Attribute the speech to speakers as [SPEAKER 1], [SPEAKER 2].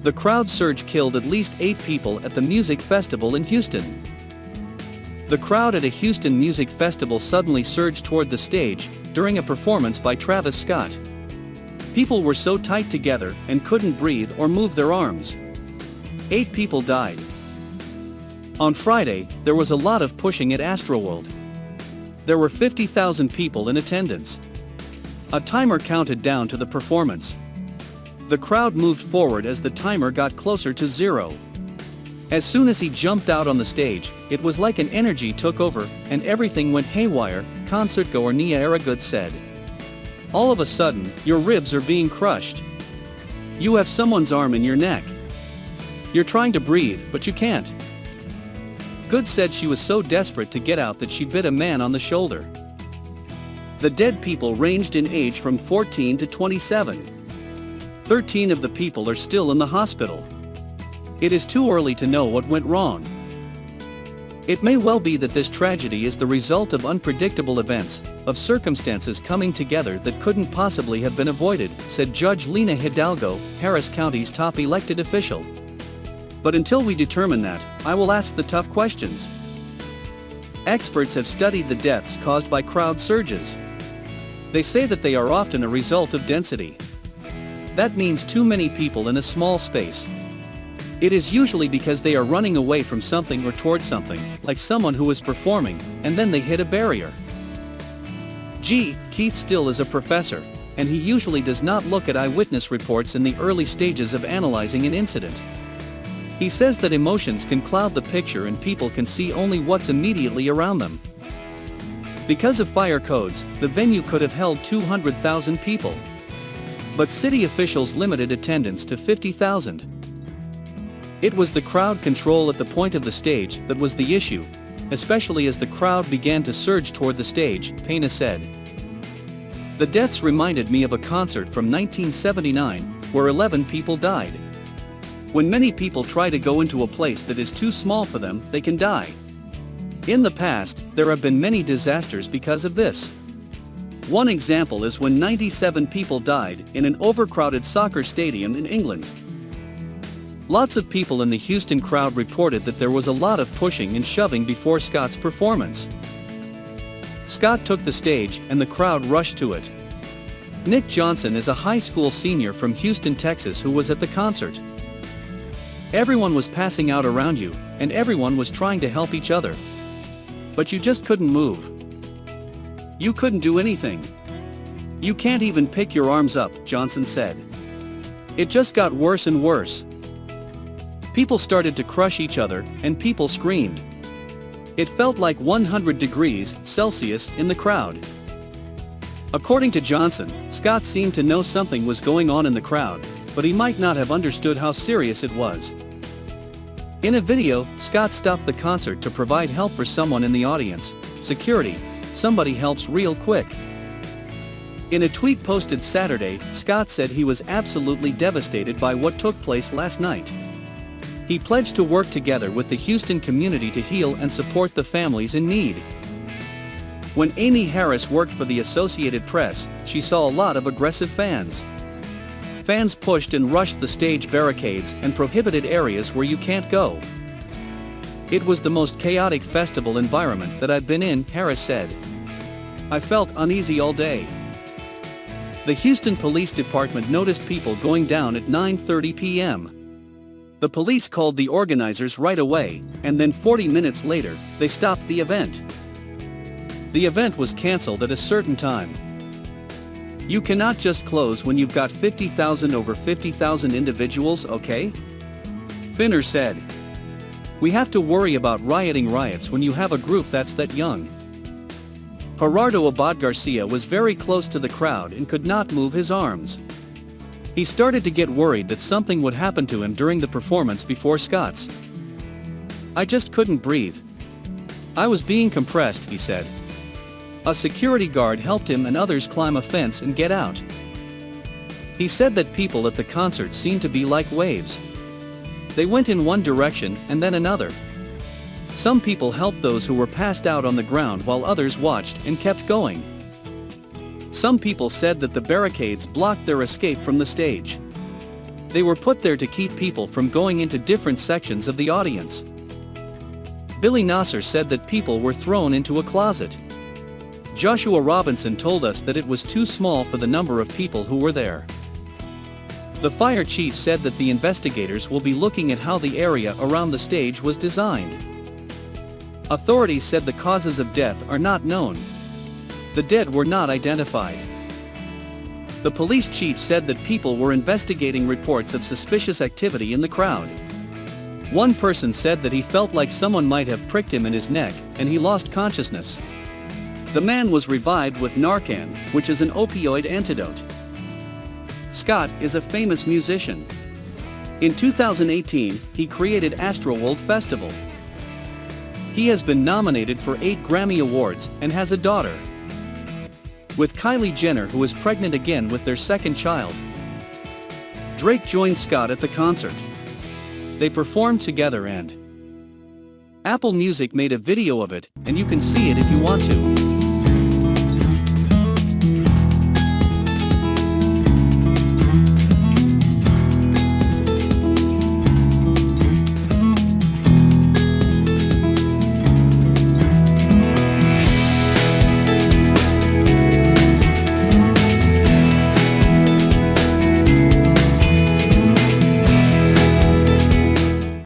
[SPEAKER 1] The crowd surge killed at least 8 people at the music festival in Houston. The crowd at a Houston music festival suddenly surged toward the stage during a performance by Travis Scott. People were so tight together and couldn't breathe or move their arms. 8 people died. On Friday, there was a lot of pushing at Astroworld. There were 50,000 people in attendance. A timer counted down to the performance. The crowd moved forward as the timer got closer to 0. As soon as he jumped out on the stage, it was like an energy took over, and everything went haywire, concertgoer Nia Aragood said. All of a sudden, your ribs are being crushed. You have someone's arm in your neck. You're trying to breathe, but you can't. Good said she was so desperate to get out that she bit a man on the shoulder. The dead people ranged in age from 14 to 27. 13 of the people are still in the hospital. It is too early to know what went wrong. It may well be that this tragedy is the result of unpredictable events, of circumstances coming together that couldn't possibly have been avoided, said Judge Lena Hidalgo, Harris County's top elected official. But until we determine that, I will ask the tough questions. Experts have studied the deaths caused by crowd surges. They say that they are often a result of density. That means too many people in a small space. It is usually because they are running away from something or toward something, like someone who is performing, and then they hit a barrier. Keith Still is a professor, and he usually does not look at eyewitness reports in the early stages of analyzing an incident. He says that emotions can cloud the picture and people can see only what's immediately around them. Because of fire codes, the venue could have held 200,000 people. But city officials limited attendance to 50,000. It was the crowd control at the point of the stage that was the issue, especially as the crowd began to surge toward the stage, Pena said. The deaths reminded me of a concert from 1979, where 11 people died. When many people try to go into a place that is too small for them, they can die. In the past, there have been many disasters because of this. One example is when 97 people died in an overcrowded soccer stadium in England. Lots of people in the Houston crowd reported that there was a lot of pushing and shoving before Scott's performance. Scott took the stage and the crowd rushed to it. Nick Johnson is a high school senior from Houston, Texas who was at the concert. Everyone was passing out around you, and everyone was trying to help each other. But you just couldn't move. You couldn't do anything. You can't even pick your arms up, Johnson said. It just got worse and worse. People started to crush each other, and people screamed. It felt like 100 degrees Celsius in the crowd. According to Johnson, Scott seemed to know something was going on in the crowd, but he might not have understood how serious it was. In a video, Scott stopped the concert to provide help for someone in the audience. Security, somebody helps real quick. In a tweet posted Saturday, Scott said he was absolutely devastated by what took place last night. He pledged to work together with the Houston community to heal and support the families in need. When Amy Harris worked for the Associated Press, she saw a lot of aggressive fans. Fans pushed and rushed the stage barricades and prohibited areas where you can't go. It was the most chaotic festival environment that I've been in, Harris said. I felt uneasy all day. The Houston Police Department noticed people going down at 9:30 p.m. The police called the organizers right away, and then 40 minutes later, they stopped the event. The event was canceled at a certain time. You cannot just close when you've got 50,000 over 50,000 individuals, okay? Finner said. We have to worry about rioting riots when you have a group that's that young. Gerardo Abad Garcia was very close to the crowd and could not move his arms. He started to get worried that something would happen to him during the performance before Scott's. I just couldn't breathe. I was being compressed, he said. A security guard helped him and others climb a fence and get out. He said that people at the concert seemed to be like waves. They went in one direction and then another. Some people helped those who were passed out on the ground while others watched and kept going. Some people said that the barricades blocked their escape from the stage. They were put there to keep people from going into different sections of the audience. Billy Nasser said that people were thrown into a closet. Joshua Robinson told us that it was too small for the number of people who were there. The fire chief said that the investigators will be looking at how the area around the stage was designed. Authorities said the causes of death are not known. The dead were not identified. The police chief said that people were investigating reports of suspicious activity in the crowd. One person said that he felt like someone might have pricked him in his neck, and he lost consciousness. The man was revived with Narcan, which is an opioid antidote. Scott is a famous musician. In 2018, he created Astroworld Festival. He has been nominated for 8 Grammy Awards and has a daughter with Kylie Jenner, who is pregnant again with their second child. Drake joined Scott at the concert. They performed together and Apple Music made a video of it, and you can see it if you want to.